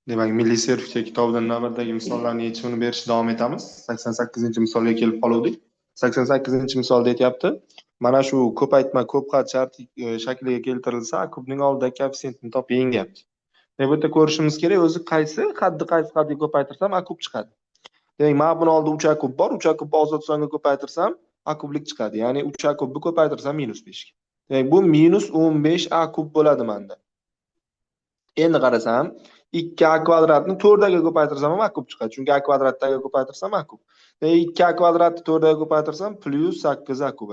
Demak, milliy sertifikat kitobidan navbatdagi misollarning yechimini berishda davom etamiz. 88-misolga kelib qoldik. 88-misolda aytyapti. Mana shu ko'paytma ko'pxat shakliga keltirilsa, a kubning oldidagi koeffitsiyentni toping deyapti. Bu yerda ko'rishimiz kerak, o'zi qaysi qat'iy ko'paytirsam a kub chiqadi. Demak, mana buni oldida 3a kub bor. 3a kubni ozod songa ko'paytirsam a kublik chiqadi. Ya'ni 3a kubni ko'paytirsam -5 ga. Demak, bu -15a kub bo'ladi menda. Endi qarasam, 2a kvadratni 4ga ko'paytirsam ham a kub chiqadi. Chunki a kvadratdagi ko'paytirsam a kub. 2a kvadratni 4ga ko'paytirsam +8a kub.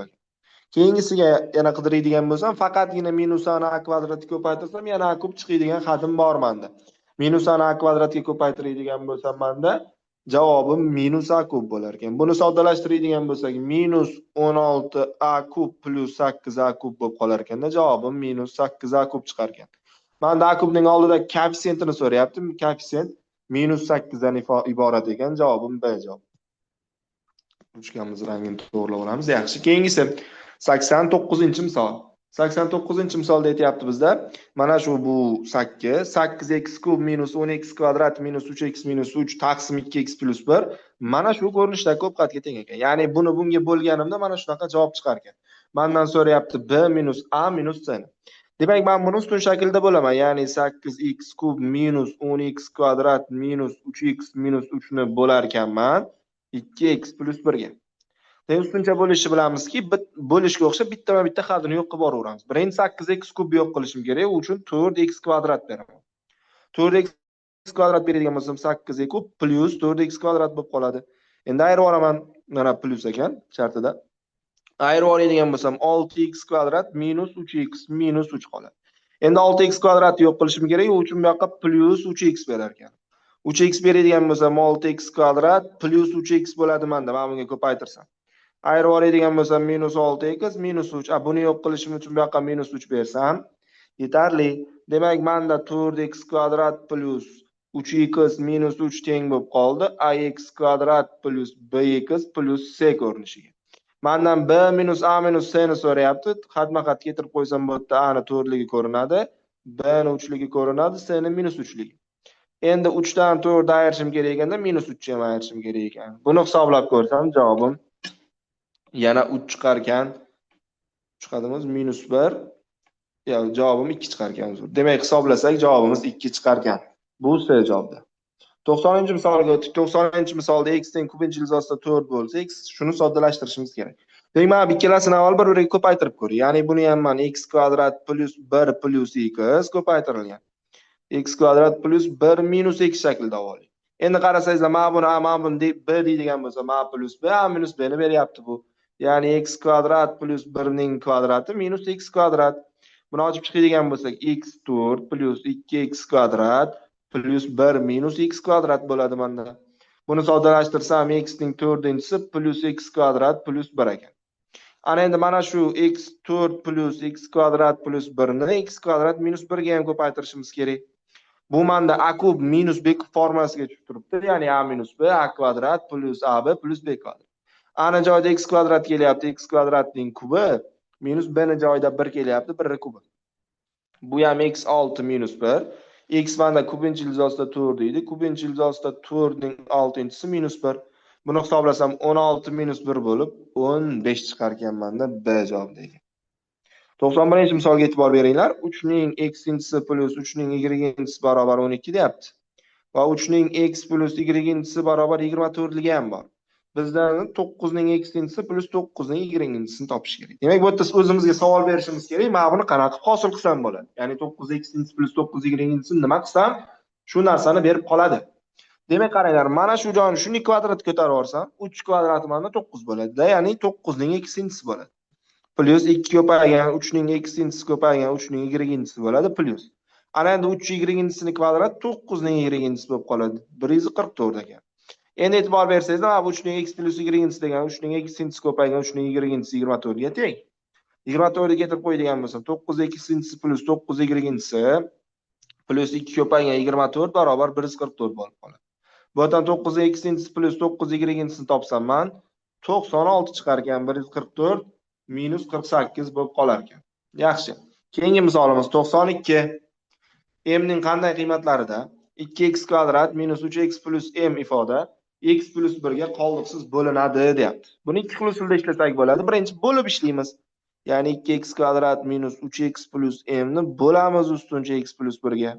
Keyingisiga yana qidiradigan bo'lsam, faqatgina minusani a kvadratga ko'paytirsam yana a kub chiqadigan xatim bor menda. Minusani a kvadratga ko'paytiradigan bo'lsam menda javobim -a kub bo'lar ekan. Buni soddalashtiradigan bo'lsak, -16a kub +8a kub bo'lib qolar ekanda, javobim -8a kub chiqar ekan. Manda a kubning oldida koeffitsiyentini so'rayapti. Koeffitsiyent -8 dan iborat ekan. Javobim B javob. Uchganimiz rangini to'g'rilab olamiz. Yaxshi. Keyingisi 89-misol. 89-misolda aytyapti bizda. Mana shu bu 8x kub -10x kvadrat -3x -3 taqsim 2x + 1 mana shu ko'rinishda ko'pxatga teng ekan. Ya'ni buni bunga bo'lganimda mana shunaqa javob chiqar ekan. Mendan so'rayapti b - a - c ni. Demak, men buni ustun shaklda bo'laman. Ya'ni 8x kub -10x kvadrat -3x -3 ni bo'lar ekanman 2x + 1 ga. Ustuncha bo'lishni bilamizki, bo'lishga o'xshab bitta xatini yo'q qilib boraveramiz. Birinchi 8x kubni yo'q qilishim kerak, u uchun 4x kvadrat beraman. 4x kvadrat beradigan bo'lsam 8x kub plus 4x kvadrat bo'lib qoladi. Endi ayirib olaman, mana plus ekan shartida. Ayirib oladigan bo'lsam 6x kvadrat -3x -3 qoladi. Endi 6x kvadratni yo'q qilishim kerak, u uchun bu yoqqa plus 3x berar ekan. 3x beradigan bo'lsam 6x kvadrat plus 3x bo'ladi menda. Men bunga ko'paytirsam. Ayirib oladigan bo'lsam -6x -3. Buni yo'q qilishim uchun bu yoqqa -3 bersam yetarli. Demak, menda 4x kvadrat plus 3x -3 teng bo'lib qoldi. ax kvadrat plus bx plus c ko'rinishiga. Mendan b - a - c ni so'rayapti. Xatma-xat keltirib qo'ysam bu yerda a ni 4ligi ko'rinadi, b ni 3ligi ko'rinadi, c ni -3ligi. Endi 3 dan 4 ayirishim kerak ekanda -3 ham ayirishim kerak ekan. Buni hisoblab ko'rsam javobim yana 3 chiqar ekan. Chiqadimiz -1. Yo'q, javobim 2 chiqar ekan. Demak, hisoblasak javobimiz 2 chiqar ekan. Bu C javobda. 90-misolga o'tdik. 90-misolda x teng kubinchi ilzosida 4 bo'lsa, x shuni soddalashtirishimiz kerak. Demak, mana bu ikkalasini avval bir-biriga ko'paytirib ko'ring. Ya'ni buni ham mana x kvadrat plus 1 plus x ko'paytirilgan. X kvadrat plus 1 minus x shaklida oling. Endi qarasangizlar, mana buni a, mana buni b deydigan bo'lsa, a plus b, a minus b ni beryapti bu. Ya'ni x kvadrat plus 1 ning kvadrati minus x kvadrat. Buni ochib chiqadigan bo'lsak, x4 plus 2x kvadrat plus 1 minus x kvadrat bo'ladi menda. Buni soddalashtirsam x ning 4-inchisi plus x kvadrat plus 1 ekan. Ana endi mana shu x4 plus x kvadrat plus 1 ni x kvadrat minus 1 ga ham ko'paytirishimiz kerak. Bu menda a kub minus b kub formulasiga tushib turibdi. Ya'ni a minus b a kvadrat plus ab plus b kvadrat. A ni joyida x kvadrat kelyapti, x kvadratning kubi minus b ni joyida 1 kelyapti, 1 ni kubi. Bu ham x6 minus 1. X menda kubinchi ilzosida 4 deydi. Kubinchi ilzosida 4 ning 6-inchisi minus 1. Buni hisoblasam 16 minus 1 bo'lib 15 chiqar ekan menda B javob deydi. 91-misolga e'tibor beringlar. 3 ning x-inchisi plus 3 ning y-inchisi barobar 12 deyapti. Va 3 ning x plus y-inchisi barobar 24 ligi ham bor. Bizdan 9 ning x-inchisi plus 9 ning y-inchisini topish kerak. Demak, bu yerda o'zimizga savol berishimiz kerak. Men buni qanaqa qilib hosil qilsam bo'ladi? Ya'ni 9 x-inchisi plus 9 y-inchisini nima qilsam shu narsani berib qoladi. Demak, qaranglar, mana shu joyni shuni kvadratga ko'tarib yuborsam, 3 kvadrati mana 9 bo'ladi-da, ya'ni 9 ning x-inchisi bo'ladi. Plus 2 ko'paygan 3 ning x-inchisi ko'paygan 3 ning y-inchisi bo'ladi plus. Ana endi 3 y-inchisini kvadrat 9 ning y-inchisi bo'lib qoladi. 144 ekan. Endi e'tibor bersangiz, mana bu 3 ning x plus y-inchisi degan 3 ning x-inchisi ko'paygan 3 ning y-inchisi 24 ga teng. 24 ga keltirib qo'yadigan bo'lsam, 9 x-inchisi plus 9 y-inchisi plus 2 ko'paygan 24 barobar 144 bo'lib qoladi. Bu yerdan 9 x-inchisi plus 9 y-inchisini topsam men 96 chiqar ekan, 144 minus 48 bo'lib qolar ekan. Yaxshi. Keyingi misolimiz 92. M ning qanday qiymatlarida 2x kvadrat minus 3x plus m ifoda x plus 1 ga qoldiqsiz bo'linadi deyapti. Buni ikki xil usulda ishlasak bo'ladi. Birinchi bo'lib ishlaymiz. Ya'ni 2x kvadrat minus 3x plus m ni bo'lamiz ustuncha x plus 1 ga.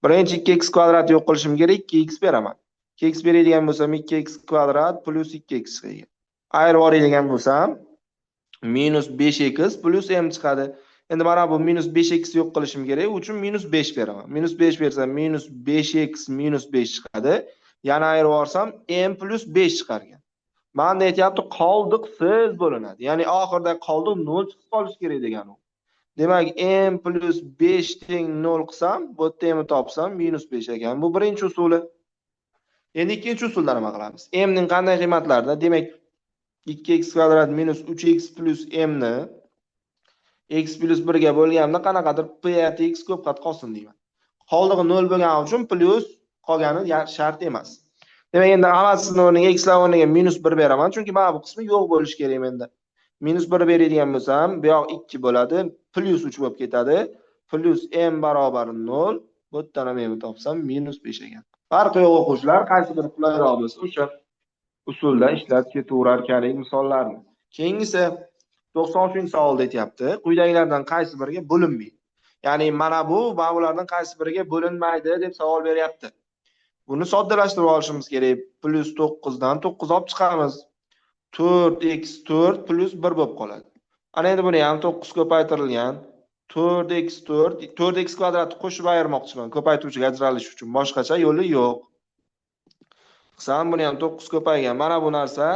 Birinchi 2x kvadrat yo'q qilishim kerak, 2x beraman. 2x beradigan bo'lsam 2x kvadrat plus 2x chiqadi. Ayirib oladigan bo'lsam minus 5x plus m chiqadi. Endi mana bu minus 5x yo'q qilishim kerak, u uchun minus 5 beraman. Minus 5 bersam minus 5x minus 5 chiqadi. Yana ayirib olsam m plus 5 chiqar ekan. Mana aytyapti qoldiqsiz bo'linadi. Ya'ni oxirida qoldiq 0 chiqib qolish kerak degan u. Demak m plus 5 teng 0 qilsam, bu yerda mni topsam minus 5 ekan. Bu birinchi usuli. Endi ikkinchi usulda nima qilamiz? M ning qanday qiymatlarida? Demak 2x kvadrat minus 3x plus m ni x plus 1 ga bo'lganimda qanaqadir p + x ko'p qat qolsin deyman. Qoldig'i 0 bo'lgani uchun plus qolgani shart emas. Demak endi hammasini o'rniga x lar o'rniga minus 1 beraman, chunki mana bu qismi yo'q bo'lishi kerak menda. Minus 1 beradigan bo'lsam, bu yoq 2 bo'ladi, plus 3 bo'lib ketadi. Plus m barobar 0, bu yerdan ham mni topsam minus 5 ekan. Farqi yo'q o'quvchilar, qaysi biri qulayroq bo'lsa o'sha usulda ishlab ketaverar ekanlik misollarni. Keyingisi 93-savolda aytyapti. Quyidagilardan qaysi biriga bo'linmaydi? Ya'ni mana bulardan qaysi biriga bo'linmaydi deb savol beryapti. Buni soddalashtirib olishimiz kerak. Plus 9 dan 9 olib chiqamiz. 4x4 plus 1 bo'lib qoladi. Ana endi buni ham 9 ko'paytirilgan 4x kvadratni qo'shib ayirmoqchiman. Ko'paytuvchiga ajralish uchun boshqacha yo'li yo'q. Qisam buni ham 9 ko'paygan. Mana bu narsa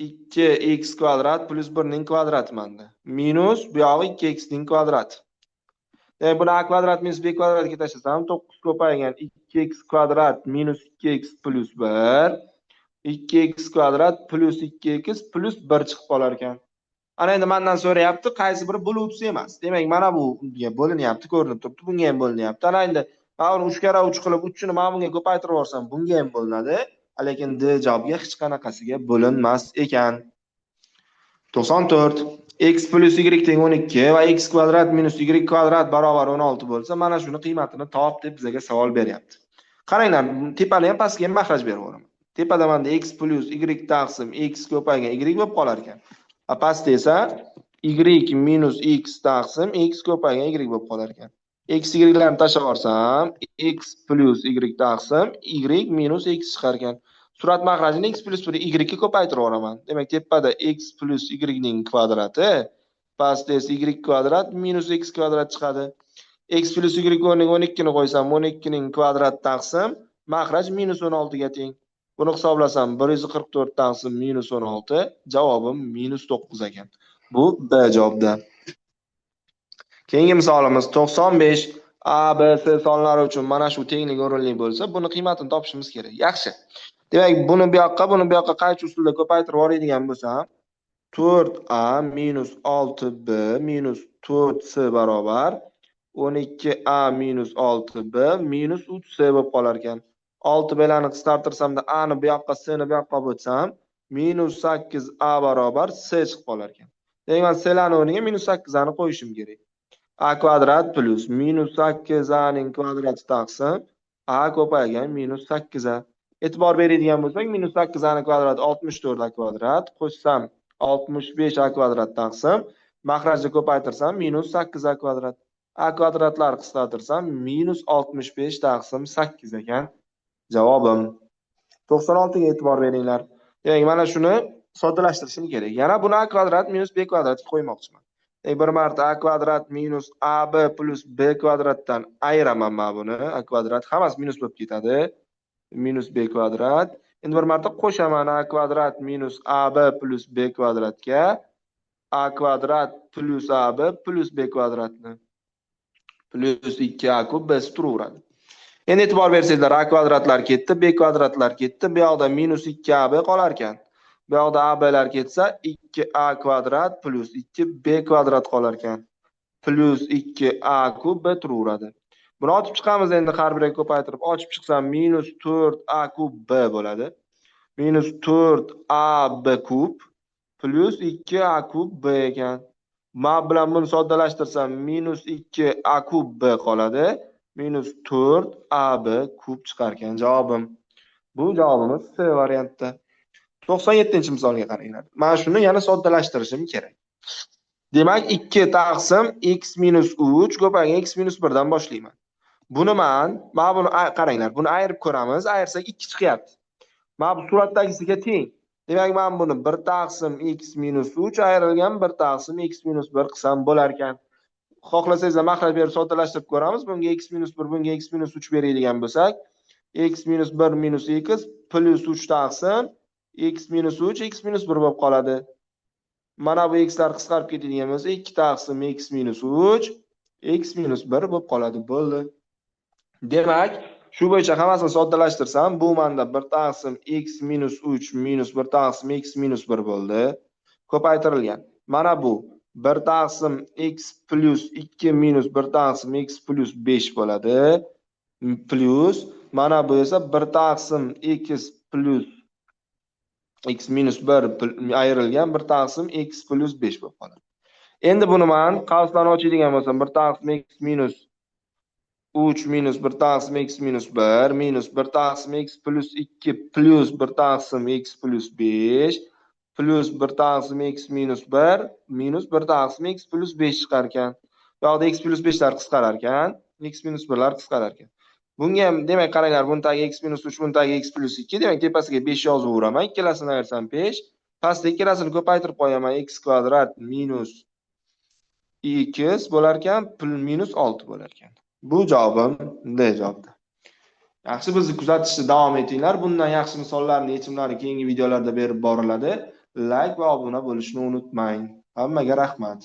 2x kvadrat plus 1 ning kvadrati menda. Minus bu yog'i 2x ning kvadrati. Demak, buni a kvadrat minus b kvadratga tashlasam 9 ko'paygan 2x kvadrat minus 2x plus 1 2x kvadrat plus 2x plus 1 chiqib qolar ekan. Ana endi mendan so'rayapti, qaysi biri bo'luvchisi emas. Demak, mana bunga bo'liniryapti, ko'rinib turibdi. Bunga ham bo'linyapti. Ana endi men 3 kara 3 qilib 3 ni men bunga ko'paytirib yuborsam, bunga ham bo'linadi. Lekin D javobga hech qanaqasiga bo'linmas ekan. 94. X plus y teng 12 va x kvadrat minus y kvadrat barobar 16 bo'lsa, mana shuni qiymatini top deb bizga savol beryapti. Qaranglar, tepada ham pastga ham mahraj berib o'raman. Tepada menda x plus y taqsim x ko'paygan y bo'lib qolar ekan. Pastda esa y minus x taqsim x ko'paygan y bo'lib qolar ekan. X ylarni tashlab yuborsam, x plus y taqsim y minus x chiqar ekan. Surat mahrajini x plus 1 y ga ko'paytirib yuboraman. Demak, tepada x plus y ning kvadrati, pastda esa y kvadrat minus x kvadrat chiqadi. X plus y o'rniga 12 ni qo'ysam, 12 ning kvadrat taqsim mahraj minus 16 ga teng. Buni hisoblasam 144 taqsim minus 16, javobim minus 9 ekan. Bu B javobda. Keyingi misolimiz 95. A, B, C sonlari uchun mana shu tenglik o'rinli bo'lsa, buni qiymatini topishimiz kerak. Yaxshi. Demak, buni bu yoqqa qaysi usulda ko'paytirib yuboradigan bo'lsam, 4a minus 6b minus 4c barobar 12a minus 6b minus 3c bo'lib qolar ekan. 6b larni qisqartirsam-da a ni bu yoqqa, c ni bu yoqqa bo'lsam, minus 8a barobar c chiqib qolar ekan. Demak, men c larni o'rniga minus 8a ni qo'yishim kerak. A kvadrat plus minus 8a ning kvadrati taqsim a ko'paygan minus 8a. E'tibor beradigan bo'lsak, minus 8a ning kvadrati 64a kvadrat, qo'shsam 65a kvadrat taqsim mahrajni ko'paytirsam minus 8a kvadrat. A kvadratlar qisqartirsam minus 65 taqsim 8 ekan. Javobim 96 ga e'tibor beringlar. Demak, mana shuni soddalashtirishim kerak. Yana buni a kvadrat minus b kvadratga qo'ymoqchiman. Bir marta a kvadrat minus ab plus b kvadratdan ayiraman mana buni. A kvadrat hammasi minus bo'lib ketadi. Minus b kvadrat. Endi bir marta qo'shaman a kvadrat minus ab plus b kvadratga a kvadrat plus ab plus b kvadratni plus 2a kub b turaveradi. Endi e'tibor bersanglar, a kvadratlar ketdi, b kvadratlar ketdi. Bu yoqda minus 2ab qolar ekan. Bu yoqda ablar ketsa 2a kvadrat plus 2b kvadrat qolar ekan. Plus 2a kub b turaveradi. Buni ochib chiqamiz endi har biriga ko'paytirib ochib chiqsam minus 4a kub b bo'ladi. Minus 4ab kub plus 2a kub b ekan. Men bilan buni soddalashtirsam minus 2a kub b qoladi. minus 4ab kub chiqar ekan javobim. Bu javobimiz C variantda. 97-misolga qaranglar. Mana shuni yana soddalashtirishim kerak. Demak, 2 taqsim x minus 3 ko'paygan x minus 1 dan boshlayman. Buni mana buni qaranglar, buni ayirib ko'ramiz. Ayirsak 2 chiqyapti. Mana bu suratdagisiga teng. Demak, men buni 1 taqsim x minus 3 ayrilgan 1 taqsim x minus 1 qilsam bo'lar ekan. Xohlasangizlar makhraj berib soddalashtirib ko'ramiz. Bunga x minus 1, bunga x minus 3 beradigan bo'lsak, x minus 1 minus x plus 3 taqsim x minus 3 x minus 1 bo'lib qoladi. Mana bu x'lar qisqarib ketadigan bo'lsa, 2 taqsim x minus 3 x minus 1 bo'lib qoladi. Bo'ldi. Demak, shu bo'yicha hammasini soddalashtirsam, bu menda 1 taqsim x minus 3 minus 1 taqsim x minus 1 bo'ldi. Ko'paytirilgan. Mana bu 1 taqsim x plus 2 minus 1 taqsim x plus 5 bo'ladi. Plus mana bu esa 1 taqsim x plus x minus 1 ayrilgan 1 taqsim x plus 5 bo'lib qoladi. Endi buni men qavslarni ochadigan bo'lsam 1 taqsim x minus 3 minus 1 taqsim x minus 1 minus 1 taqsim x plus 2 plus 1 taqsim x plus 5 plus 1 taqsim x minus 1 minus 1 taqsim x plus 5 chiqar ekan. Bu yoqda x plus 5lar qisqarar ekan, x minus 1lar qisqarar ekan. Bunga ham demak qaranglar, buni tagi x minus 3, buni tagi x plus 2, demak tepasiga 5 yozib o'raman. Ikkalasini ayirsam 5, pastda ikkalasini ko'paytirib qo'yaman. X kvadrat minus x bo'lar ekan, minus 6 bo'lar ekan. Bu javobim D javobda. Yaxshi, bizni kuzatishda davom etinglar. Bundan yaxshi misollarning yechimlari keyingi videolarda berib boriladi. Like va obuna bo'lishni unutmang. Hammaga rahmat.